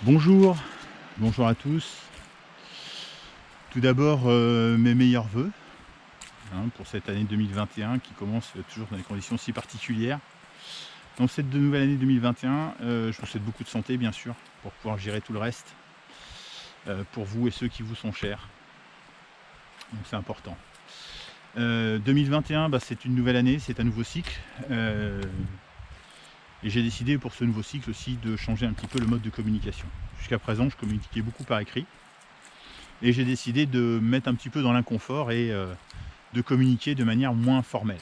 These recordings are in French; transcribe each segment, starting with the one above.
Bonjour, bonjour à tous. Tout d'abord, mes meilleurs vœux pour cette année 2021 qui commence toujours dans des conditions si particulières. Dans cette nouvelle année 2021, je vous souhaite beaucoup de santé bien sûr, pour pouvoir gérer tout le reste, pour vous et ceux qui vous sont chers. Donc c'est important. 2021, c'est une nouvelle année, c'est un nouveau cycle. Et j'ai décidé pour ce nouveau cycle aussi de changer un petit peu le mode de communication. Jusqu'à présent, je communiquais beaucoup par écrit. Et j'ai décidé de me mettre un petit peu dans l'inconfort et de communiquer de manière moins formelle.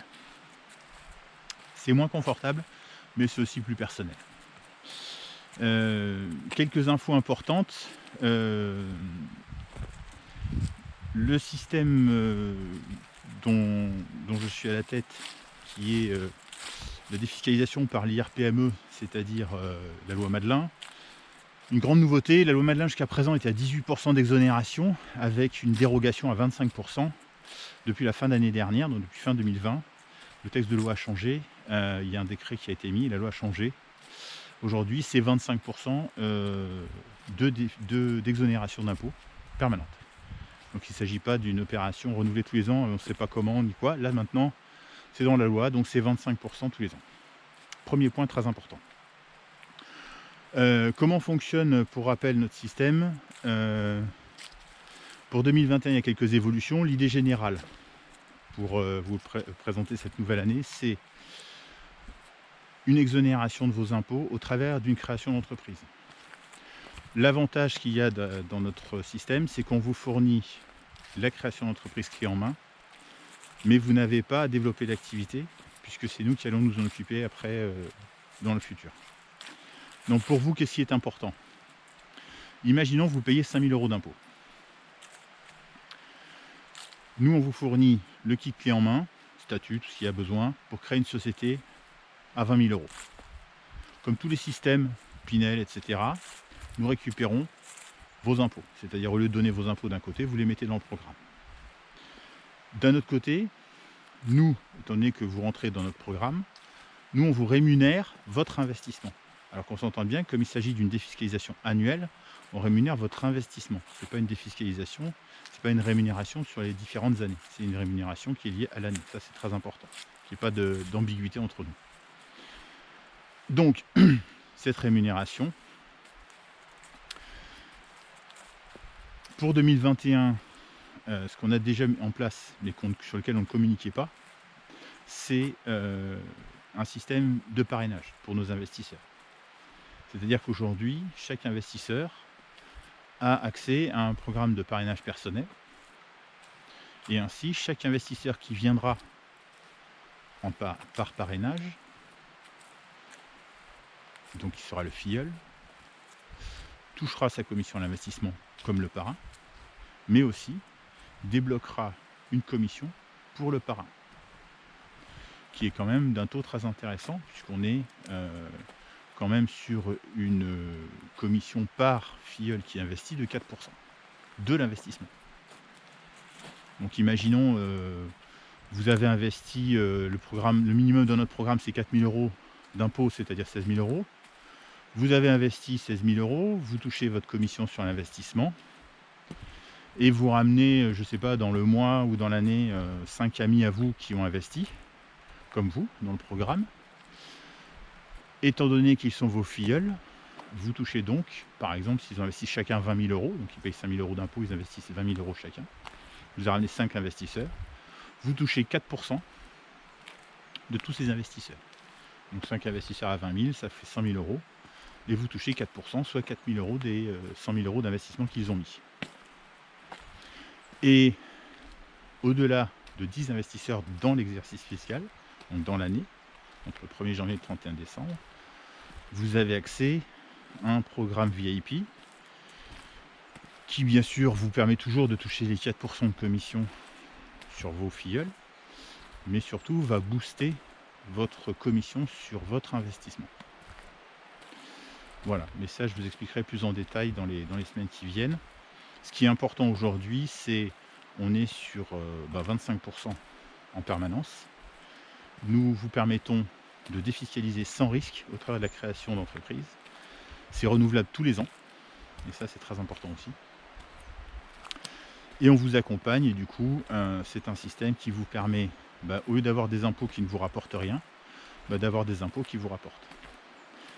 C'est moins confortable, mais c'est aussi plus personnel. Quelques infos importantes. Le système dont je suis à la tête, qui est la défiscalisation par l'IR-PME, c'est-à-dire la loi Madelin. Une grande nouveauté, la loi Madelin jusqu'à présent était à 18% d'exonération, avec une dérogation à 25% depuis la fin d'année dernière, donc depuis fin 2020. Le texte de loi a changé, il y a un décret qui a été mis, la loi a changé. Aujourd'hui, c'est 25% d'exonération d'impôts permanente. Donc il ne s'agit pas d'une opération renouvelée tous les ans, on ne sait pas comment ni quoi. Là maintenant, c'est dans la loi, donc c'est 25% tous les ans. Premier point très important. Comment fonctionne, pour rappel, notre système pour 2021, il y a quelques évolutions. L'idée générale, pour vous présenter cette nouvelle année, c'est une exonération de vos impôts au travers d'une création d'entreprise. L'avantage qu'il y a dans notre système, c'est qu'on vous fournit la création d'entreprise clé en main, mais vous n'avez pas à développer l'activité, puisque c'est nous qui allons nous en occuper après dans le futur. Donc pour vous, qu'est-ce qui est important? Imaginons que vous payez 5 000 € d'impôts. Nous, on vous fournit le kit clé en main, statut, tout ce qu'il y a besoin, pour créer une société à 20 000 €. Comme tous les systèmes, Pinel, etc., nous récupérons vos impôts. C'est-à-dire, au lieu de donner vos impôts d'un côté, vous les mettez dans le programme. D'un autre côté, nous, étant donné que vous rentrez dans notre programme, nous, on vous rémunère votre investissement. Alors qu'on s'entend bien, comme il s'agit d'une défiscalisation annuelle, on rémunère votre investissement. Ce n'est pas une défiscalisation, ce n'est pas une rémunération sur les différentes années. C'est une rémunération qui est liée à l'année. Ça, c'est très important. Qu'il n'y ait pas d'ambiguïté entre nous. Donc, cette rémunération, pour 2021, ce qu'on a déjà mis en place, mais sur lequel on ne communiquait pas, c'est un système de parrainage pour nos investisseurs. C'est-à-dire qu'aujourd'hui, chaque investisseur a accès à un programme de parrainage personnel. Et ainsi, chaque investisseur qui viendra par parrainage, donc qui sera le filleul, touchera sa commission à l'investissement comme le parrain, mais aussi débloquera une commission pour le parrain, qui est quand même d'un taux très intéressant, puisqu'on est quand même sur une commission par filleul qui investit de 4% de l'investissement. Donc imaginons, vous avez investi le minimum dans notre programme, c'est 4 000 € d'impôt, c'est-à-dire 16 000 €. Vous avez investi 16 000 €, vous touchez votre commission sur l'investissement et vous ramenez, je ne sais pas, dans le mois ou dans l'année, 5 amis à vous qui ont investi, comme vous, dans le programme. Étant donné qu'ils sont vos filleuls, vous touchez donc, par exemple, s'ils investissent chacun 20 000 €, donc ils payent 5 000 € d'impôt, ils investissent 20 000 € chacun, vous avez ramené 5 investisseurs, vous touchez 4% de tous ces investisseurs. Donc 5 investisseurs à 20 000, ça fait 100 000 €, et vous touchez 4%, soit 4 000 € des 100 000 € d'investissement qu'ils ont mis. Et au-delà de 10 investisseurs dans l'exercice fiscal, donc dans l'année, entre le 1er janvier et le 31 décembre, vous avez accès à un programme VIP qui, bien sûr, vous permet toujours de toucher les 4% de commission sur vos filleuls, mais surtout va booster votre commission sur votre investissement. Voilà, mais ça, je vous expliquerai plus en détail dans les semaines qui viennent. Ce qui est important aujourd'hui, c'est on est sur 25% en permanence. Nous vous permettons de défiscaliser sans risque au travers de la création d'entreprise. C'est renouvelable tous les ans. Et ça, c'est très important aussi. Et on vous accompagne et du coup, c'est un système qui vous permet, au lieu d'avoir des impôts qui ne vous rapportent rien, d'avoir des impôts qui vous rapportent.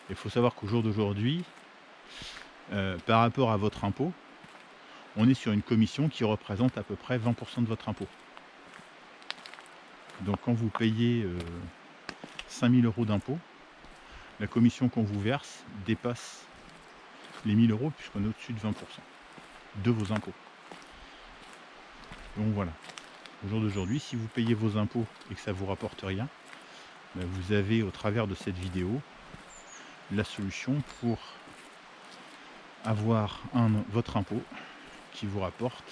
Il faut savoir qu'au jour d'aujourd'hui, par rapport à votre impôt, on est sur une commission qui représente à peu près 20 de votre impôt. Donc quand vous payez 5 000 € d'impôt, la commission qu'on vous verse dépasse les 1 000 € puisqu'on est au-dessus de 20 de vos impôts. Donc voilà, au jour d'aujourd'hui, si vous payez vos impôts et que ça ne vous rapporte rien, vous avez au travers de cette vidéo la solution pour avoir votre impôt qui vous rapporte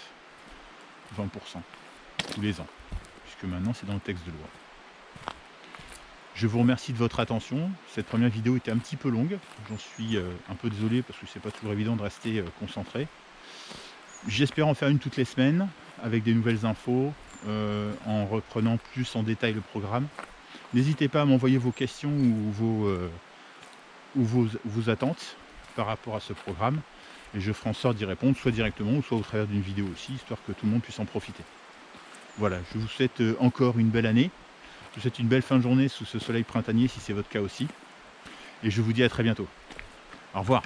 20 tous les ans, puisque maintenant c'est dans le texte de loi. Je vous remercie de votre attention. Cette première vidéo était un petit peu longue, j'en suis un peu désolé parce que c'est pas toujours évident de rester concentré. J'espère en faire une toutes les semaines avec des nouvelles infos, en reprenant plus en détail le programme. N'hésitez pas à m'envoyer vos questions ou vos attentes par rapport à ce programme et je ferai en sorte d'y répondre soit directement ou soit au travers d'une vidéo aussi, histoire que tout le monde puisse en profiter. Voilà, je vous souhaite encore une belle année, je vous souhaite une belle fin de journée sous ce soleil printanier si c'est votre cas aussi, et je vous dis à très bientôt. Au revoir.